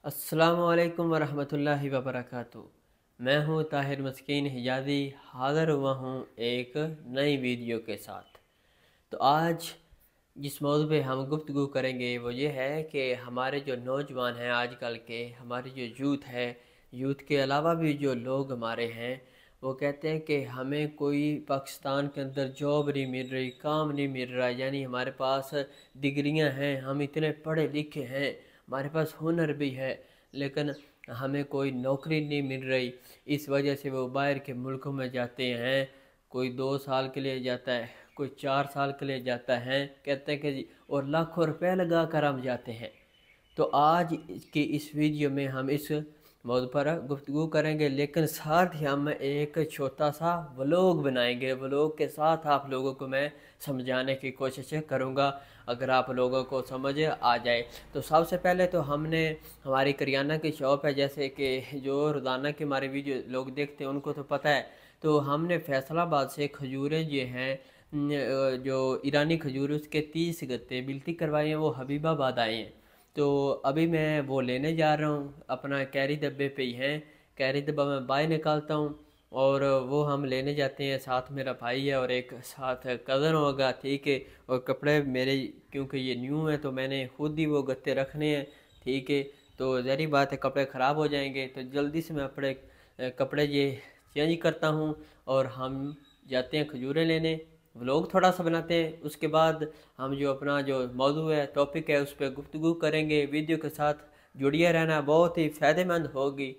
अस्सलामुअलैकुम वरहमतुल्लाहि वबरकातुहू। मैं हूँ ताहिर मस्कीन हिजाज़ी, हाज़िर हुआ हूँ एक नई वीडियो के साथ। तो आज जिस मौज़ू पे हम गुफ्तगू करेंगे वो ये है कि हमारे जो नौजवान हैं आजकल के, हमारी जो यूथ है, यूथ के अलावा भी जो लोग हमारे हैं वो कहते हैं कि हमें कोई पाकिस्तान के अंदर जॉब नहीं मिल रही, काम नहीं मिल रहा। यानी हमारे पास डिग्रियां हैं, हम इतने पढ़े लिखे हैं, हमारे पास हुनर भी है, लेकिन हमें कोई नौकरी नहीं मिल रही। इस वजह से वो बाहर के मुल्कों में जाते हैं। कोई 2 साल के लिए जाता है, कोई 4 साल के लिए जाता है, कहते हैं कि जी, और लाखों रुपए लगा कर हम जाते हैं। तो आज की इस वीडियो में हम इस मौजू पर गुफ्तगू करेंगे, लेकिन साथ ही हम एक छोटा सा व्लॉग बनाएंगे। व्लॉग के साथ आप लोगों को मैं समझाने की कोशिश करूँगा, अगर आप लोगों को समझ आ जाए। तो सबसे पहले तो हमने हमारी करियाना की शॉप है, जैसे कि जो रोज़ाना की हमारी वीडियो लोग देखते हैं उनको तो पता है। तो हमने फैसलाबाद से खजूरें जो हैं, जो ईरानी खजूर उसके 30 गत्ते बिल्टी करवाए हैं, वो हबीबाबाद आए हैं। तो अभी मैं वो लेने जा रहा हूँ, अपना कैरी डब्बे पे ही हैं। कैरी डब्बा मैं बाहर निकालता हूँ और वो हम लेने जाते हैं। साथ मेरा भाई है और एक साथ कज़न होगा, ठीक है। और कपड़े मेरे, क्योंकि ये न्यू है तो मैंने खुद ही वो गत्ते रखने हैं, ठीक है। तो ज़ाहिर बात है कपड़े ख़राब हो जाएंगे, तो जल्दी से मैं अपने कपड़े ये चेंज करता हूँ और हम जाते हैं खजूरें लेने। व्लॉग थोड़ा सा बनाते हैं, उसके बाद हम जो अपना जो मौजू है, टॉपिक है, उस पर गुफ्तगू करेंगे। वीडियो के साथ जुड़िए रहना, बहुत ही फ़ायदेमंद होगी।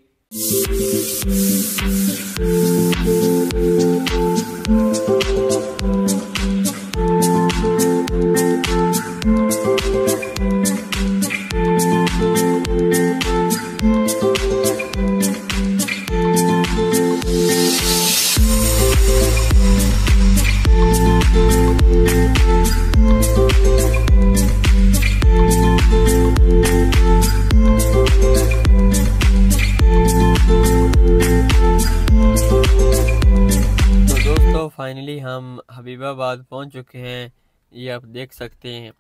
फाइनली हम हबीबाबाद पहुंच चुके हैं, ये आप देख सकते हैं।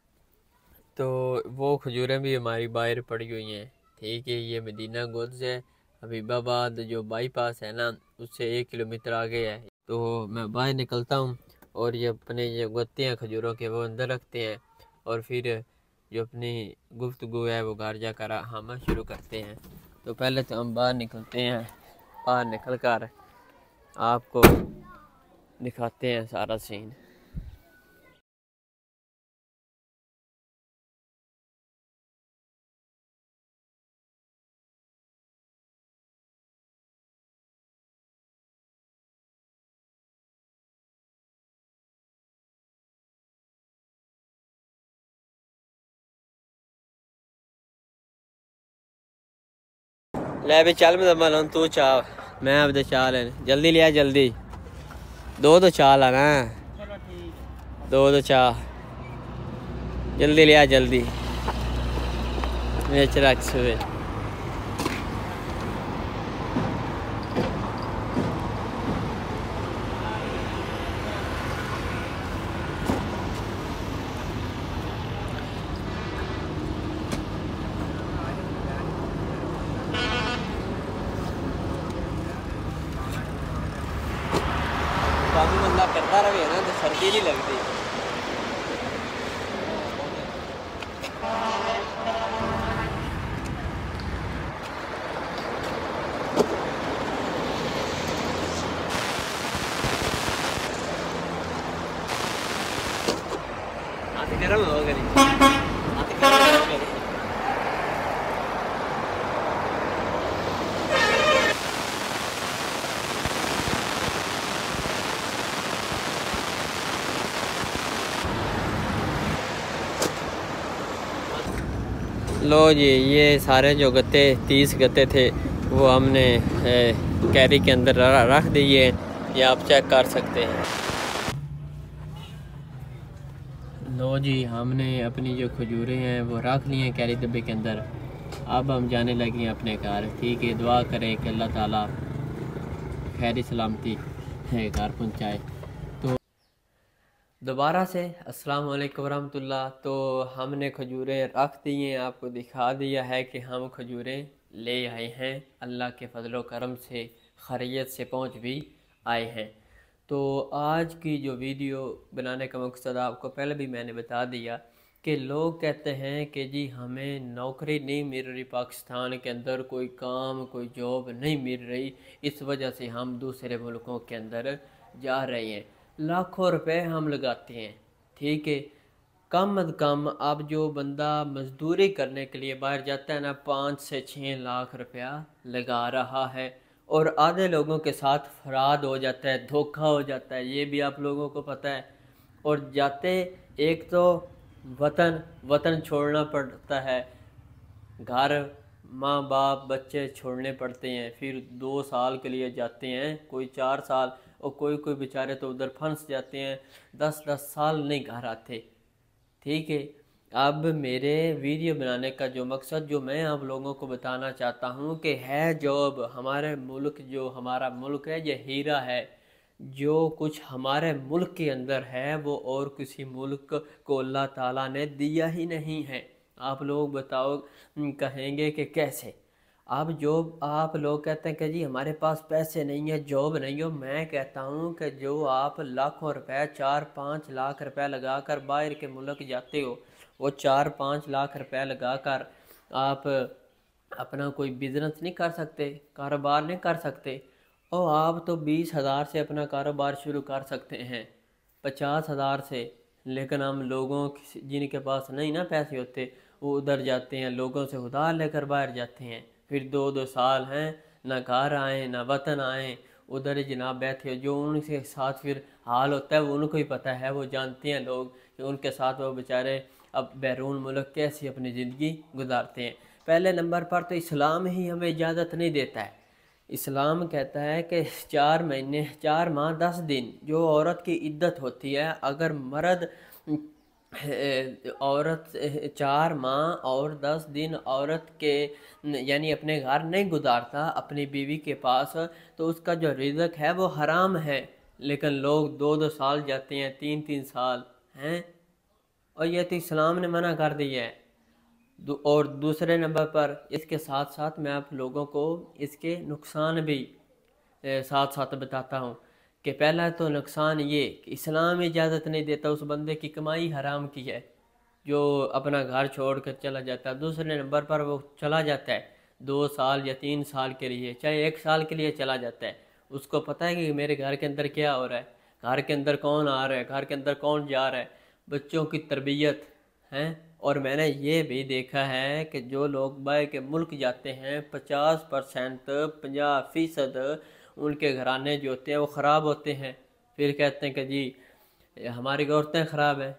तो वो खजूरें भी हमारी बाहर पड़ी हुई हैं, ठीक है। ये मदीना गुड्स है, हबीबाबाद जो बाईपास है ना, उससे 1 किलोमीटर आगे है। तो मैं बाहर निकलता हूँ और ये अपने जो गत्ते हैं खजूरों के वो अंदर रखते हैं, और फिर जो अपनी गुफ्तगू है वो घर जाकर हम शुरू करते हैं। तो पहले तो हम बाहर निकलते हैं, बाहर निकल कर आपको दिखाते हैं सारा सीन। ले भी चल, मैं तू चाह, मैं अब चाह लेने, जल्दी लिया जल्दी। दो चाह लाना, 2 चाह जल्दी लिया जल्दी। मेच रख सुबह काम बंदा करता रहे ना तो सर्दी नहीं लगती। हाथ गर्म हो गई, हाथ गर्म हो गई। लो जी, ये सारे जो गत्ते 30 गत्ते थे वो हमने कैरी के अंदर रख दिए, ये आप चेक कर सकते हैं। लो जी, हमने अपनी जो खजूरें हैं वो रख ली हैं कैरी डब्बे के अंदर। अब हम जाने लगे हैं अपने घर, ठीक है। दुआ करें कि अल्लाह ताला खैर सलामती है घर पहुँचाए। तो दोबारा से अस्सलाम वालेकुम वरहमतुल्लाह। तो हमने खजूरें रख दी हैं, आपको दिखा दिया है कि हम खजूरें ले आए हैं, अल्लाह के फजलो करम से खैरियत से पहुंच भी आए हैं। तो आज की जो वीडियो बनाने का मकसद आपको पहले भी मैंने बता दिया कि लोग कहते हैं कि जी हमें नौकरी नहीं मिल रही, पाकिस्तान के अंदर कोई काम कोई जॉब नहीं मिल रही, इस वजह से हम दूसरे मुल्कों के अंदर जा रहे हैं, लाखों रुपए हम लगाते हैं। ठीक है, कम अज़ कम अब जो बंदा मजदूरी करने के लिए बाहर जाता है ना, 5 से 6 लाख रुपया लगा रहा है, और आधे लोगों के साथ फराड हो जाता है, धोखा हो जाता है, ये भी आप लोगों को पता है। और जाते एक तो वतन वतन छोड़ना पड़ता है, घर माँ बाप बच्चे छोड़ने पड़ते हैं, फिर 2 साल के लिए जाते हैं, कोई 4 साल, और कोई कोई बेचारे तो उधर फंस जाते हैं, 10-10 साल नहीं घर आते। ठीक है, अब मेरे वीडियो बनाने का जो मकसद जो मैं आप लोगों को बताना चाहता हूँ कि है जॉब, हमारे मुल्क, जो हमारा मुल्क है ये हीरा है, जो कुछ हमारे मुल्क के अंदर है वो और किसी मुल्क को अल्लाह ताला ने दिया ही नहीं है। आप लोग बताओ, कहेंगे कि कैसे। अब जॉब, आप लोग कहते हैं कि जी हमारे पास पैसे नहीं है, जॉब नहीं हो। मैं कहता हूँ कि जो आप लाखों रुपए, 4-5 लाख रुपए लगा कर बाहर के मुल्क जाते हो, वो 4-5 लाख रुपए लगा कर आप अपना कोई बिजनेस नहीं कर सकते, कारोबार नहीं कर सकते। और आप तो 20,000 से अपना कारोबार शुरू कर सकते हैं, 50,000 से। लेकिन हम लोगों जिनके पास नहीं ना पैसे होते, वो उधर जाते हैं, लोगों से उधार लेकर बाहर जाते हैं, फिर 2-2 साल हैं ना घर आए ना वतन आए, उधर ही जनाब बैठे। जो उनके साथ फिर हाल होता है वो उनको ही पता है, वो जानते हैं लोग कि उनके साथ वो बेचारे अब बैरून मुल्क कैसी अपनी ज़िंदगी गुजारते हैं। पहले नंबर पर तो इस्लाम ही हमें इजाज़त नहीं देता है। इस्लाम कहता है कि 4 महीने, 4 माह 10 दिन जो औरत की इद्दत होती है, अगर मर्द औरत 4 माह और 10 दिन औरत के यानी अपने घर नहीं गुजारता अपनी बीवी के पास, तो उसका जो रिज़्क है वो हराम है। लेकिन लोग 2-2 साल जाते हैं, 3-3 साल हैं, और यह तो इस्लाम ने मना कर दिया है। और दूसरे नंबर पर इसके साथ साथ मैं आप लोगों को इसके नुकसान भी साथ साथ बताता हूँ। कि पहला तो नुकसान ये कि इस्लाम इजाज़त नहीं देता, उस बंदे की कमाई हराम की है जो अपना घर छोड़ कर चला जाता है। दूसरे नंबर पर वो चला जाता है 2 साल या 3 साल के लिए, चाहे 1 साल के लिए चला जाता है, उसको पता है कि मेरे घर के अंदर क्या हो रहा है, घर के अंदर कौन आ रहा है, घर के अंदर कौन जा रहा है, बच्चों की तरबियत है। और मैंने ये भी देखा है कि जो लोग बाहर के मुल्क जाते हैं, 50%, 50% उनके घराने जो होते हैं वो ख़राब होते हैं। फिर कहते हैं कि जी हमारी औरतें ख़राब हैं।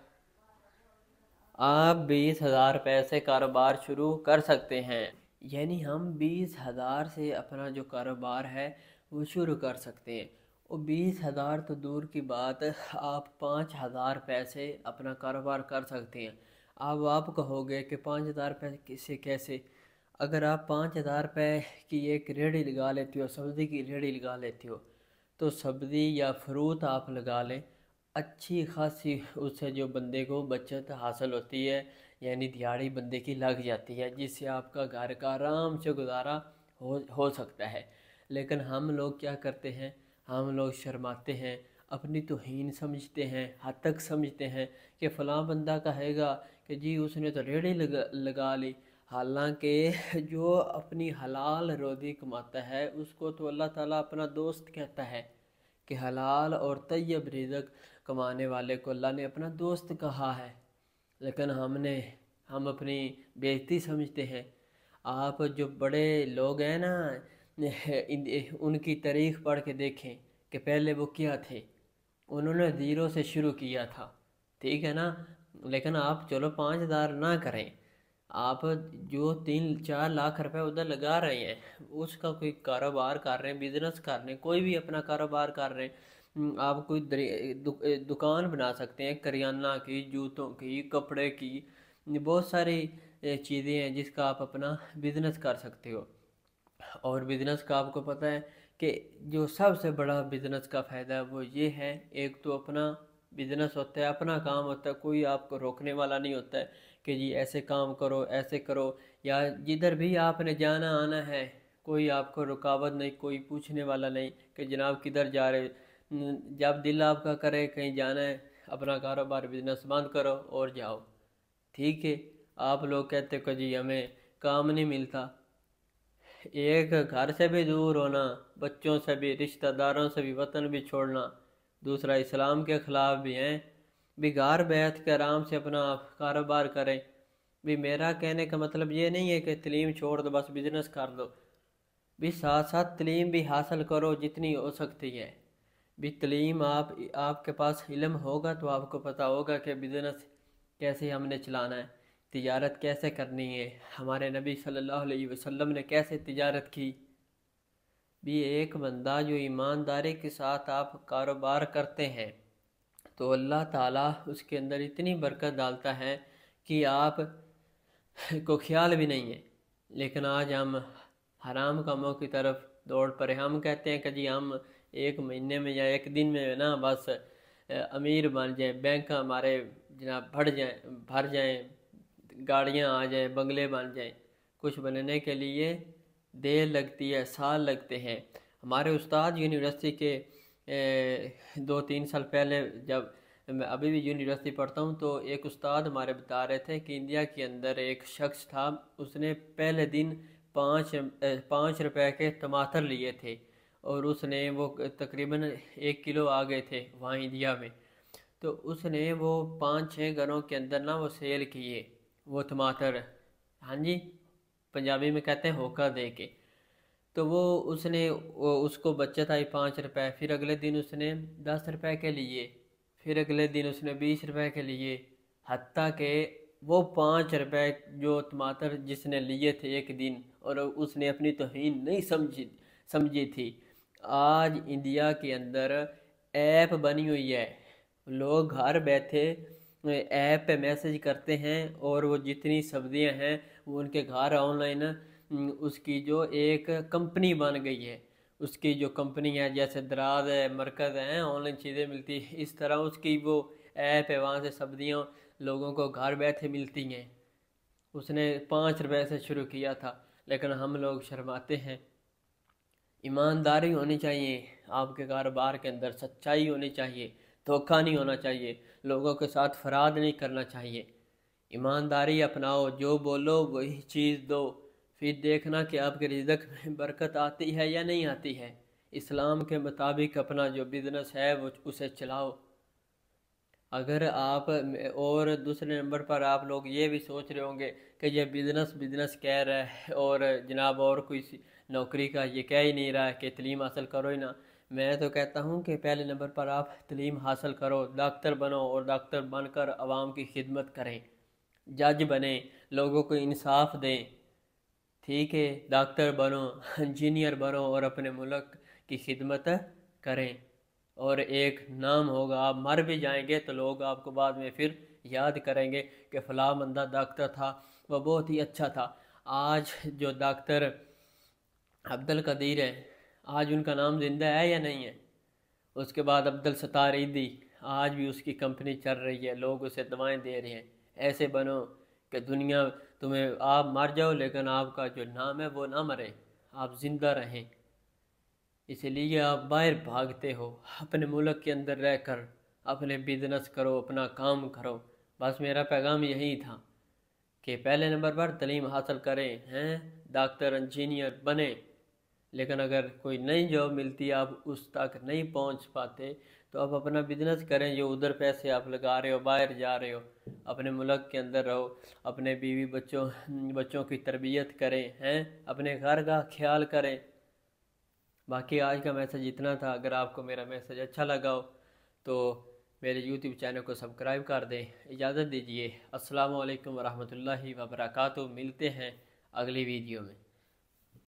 आप 20,000 रुपये से कारोबार शुरू कर सकते हैं, यानी हम 20,000 से अपना जो कारोबार है वो शुरू कर सकते हैं। और 20,000 तो दूर की बात, आप 5,000 रुपये से अपना कारोबार कर सकते हैं। अब आप कहोगे कि 5,000 रुपये से कैसे? अगर आप 5,000 रुपये की एक रेहड़ी लगा लेते हो, सब्ज़ी की रेहड़ी लगा लेते हो, तो सब्ज़ी या फ्रूट आप लगा लें, अच्छी खासी उससे जो बंदे को बचत हासिल होती है, यानी दिहाड़ी बंदे की लग जाती है, जिससे आपका घर का आराम से गुजारा हो सकता है। लेकिन हम लोग क्या करते हैं, हम लोग शर्माते हैं, अपनी तौहीन समझते हैं, हद तक समझते हैं कि फ़लाँ बंदा कहेगा कि जी उसने तो रेहड़ी लगा ली। हालांकि जो अपनी हलाल रोज़ी कमाता है उसको तो अल्लाह ताला अपना दोस्त कहता है, कि हलाल और तैयब रिज़्क कमाने वाले को अल्लाह ने अपना दोस्त कहा है। लेकिन हम अपनी बेइज्जती समझते हैं। आप जो बड़े लोग हैं ना, उनकी तारीख पढ़ के देखें कि पहले वो क्या थे। उन्होंने ज़ीरो से शुरू किया था, ठीक है ना। लेकिन आप चलो 5,000 ना करें, आप जो 3-4 लाख रुपए उधर लगा रहे हैं, उसका कोई कारोबार कर रहे हैं, बिजनेस कर रहे हैं, कोई भी अपना कारोबार कर रहे हैं। आप कोई दुकान बना सकते हैं, करियाना की, जूतों की, कपड़े की, बहुत सारी चीज़ें हैं जिसका आप अपना बिजनेस कर सकते हो। और बिजनेस का आपको पता है कि जो सबसे बड़ा बिजनेस का फ़ायदा है वो ये है, एक तो अपना बिजनेस होता है, अपना काम होता है, कोई आपको रोकने वाला नहीं होता है कि जी ऐसे काम करो, ऐसे करो, या जिधर भी आपने जाना आना है कोई आपको रुकावट नहीं, कोई पूछने वाला नहीं कि जनाब किधर जा रहे। जब दिल आपका करे कहीं जाना है, अपना कारोबार बिजनेस बंद करो और जाओ। ठीक है, आप लोग कहते हो कि जी हमें काम नहीं मिलता। एक घर से भी दूर होना, बच्चों से भी, रिश्तेदारों से भी, वतन भी छोड़ना, दूसरा इस्लाम के ख़िलाफ़ भी हैं। भी घर बैठ कर आराम से अपना कारोबार करें। भी मेरा कहने का मतलब ये नहीं है कि तलीम छोड़ दो बस बिज़नेस कर दो। भी साथ साथ तलीम भी हासिल करो जितनी हो सकती है। भी तलीम आपके पास इल्म होगा तो आपको पता होगा कि बिज़नेस कैसे हमने चलाना है, तिजारत कैसे करनी है, हमारे नबी सल्लल्लाहु अलैहि वसल्लम ने कैसे तिजारत की। भी एक बंदा जो ईमानदारी के साथ आप कारोबार करते हैं तो अल्लाह ताला उसके अंदर इतनी बरकत डालता है कि आप को ख्याल भी नहीं है। लेकिन आज हम हराम कामों की तरफ दौड़ पड़े। हम कहते हैं कि जी हम एक महीने में या एक दिन में ना बस अमीर बन जाए, बैंक हमारे जनाब भर जाएं, गाड़ियां आ जाएं, बंगले बन जाएं। कुछ बनने के लिए देर लगती है, साल लगते हैं। हमारे उस्ताद यूनिवर्सिटी के 2-3 साल पहले, जब मैं अभी भी यूनिवर्सिटी पढ़ता हूँ, तो एक उस्ताद हमारे बता रहे थे कि इंडिया के अंदर एक शख्स था, उसने पहले दिन 5 रुपए के टमाटर लिए थे और उसने वो तकरीबन 1 किलो आ गए थे वहाँ इंडिया में। तो उसने वो 5-6 घरों के अंदर ना वो सेल किए वो टमाटर। हाँ जी, पंजाबी में कहते हैं होका दे के। तो उसको बचत आई 5 रुपए। फिर अगले दिन उसने 10 रुपए के लिए, फिर अगले दिन उसने 20 रुपए के लिए, हत्ता के वो 5 रुपए जो टमाटर जिसने लिए थे एक दिन, और उसने अपनी तौहीन नहीं समझी थी। आज इंडिया के अंदर ऐप बनी हुई है, लोग घर बैठे ऐप पे मैसेज करते हैं और वो जितनी सब्जियां हैं वो उनके घर ऑनलाइन, उसकी जो एक कंपनी बन गई है, उसकी जो कंपनी है, जैसे दराज है, मरकज़ है, ऑनलाइन चीज़ें मिलती है, इस तरह उसकी वो ऐप है, वहाँ से सब्जियाँ लोगों को घर बैठे मिलती हैं। उसने 5 रुपए से शुरू किया था, लेकिन हम लोग शर्माते हैं। ईमानदारी होनी चाहिए आपके कारोबार के अंदर, सच्चाई होनी चाहिए, धोखा नहीं होना चाहिए, लोगों के साथ फराद नहीं करना चाहिए। ईमानदारी अपनाओ, जो बोलो वही चीज़ दो, फिर देखना कि आपके रिज़्क़ में बरकत आती है या नहीं आती है। इस्लाम के मुताबिक अपना जो बिज़नेस है वो उसे चलाओ। अगर आप, और दूसरे नंबर पर आप लोग ये भी सोच रहे होंगे कि ये बिज़नेस बिज़नेस कह रहा है और जनाब और कोई नौकरी का ये कह ही नहीं रहा है कि तलीम हासिल करो ही ना। मैं तो कहता हूँ कि पहले नंबर पर आप तलीम हासिल करो, डॉक्टर बनो और डॉक्टर बनकर आवाम की खिदमत करें, जज बने, लोगों को इंसाफ दें। ठीक है, डॉक्टर बनो, इंजीनियर बनो और अपने मुल्क की खिदमत करें, और एक नाम होगा। आप मर भी जाएंगे तो लोग आपको बाद में फिर याद करेंगे कि फ़लाँ बंदा डॉक्टर था, वह बहुत ही अच्छा था। आज जो डॉक्टर अब्दुल कदीर है, आज उनका नाम ज़िंदा है या नहीं है? उसके बाद अब्दुल सत्तार ईदी, आज भी उसकी कंपनी चल रही है, लोग उसे दवाएं दे रहे हैं। ऐसे बनो कि दुनिया तुम्हें, आप मर जाओ लेकिन आपका जो नाम है वो ना मरे, आप ज़िंदा रहें। इसलिए आप बाहर भागते हो, अपने मुल्क के अंदर रहकर अपने बिजनेस करो, अपना काम करो। बस मेरा पैगाम यही था कि पहले नंबर पर तालीम हासिल करें, हैं, डॉक्टर इंजीनियर बने। लेकिन अगर कोई नई जॉब मिलती है, आप उस तक नहीं पहुंच पाते, तो आप अपना बिजनेस करें। जो उधर पैसे आप लगा रहे हो, बाहर जा रहे हो, अपने मुल्क के अंदर रहो, अपने बीवी बच्चों की तरबियत करें, हैं, अपने घर का ख्याल करें। बाकी आज का मैसेज इतना था। अगर आपको मेरा मैसेज अच्छा लगा हो तो मेरे यूट्यूब चैनल को सब्सक्राइब कर दें। इजाज़त दीजिए। अस्सलामु अलैकुम वरहमतुल्लाहि वबरकातुहू। मिलते हैं अगली वीडियो में।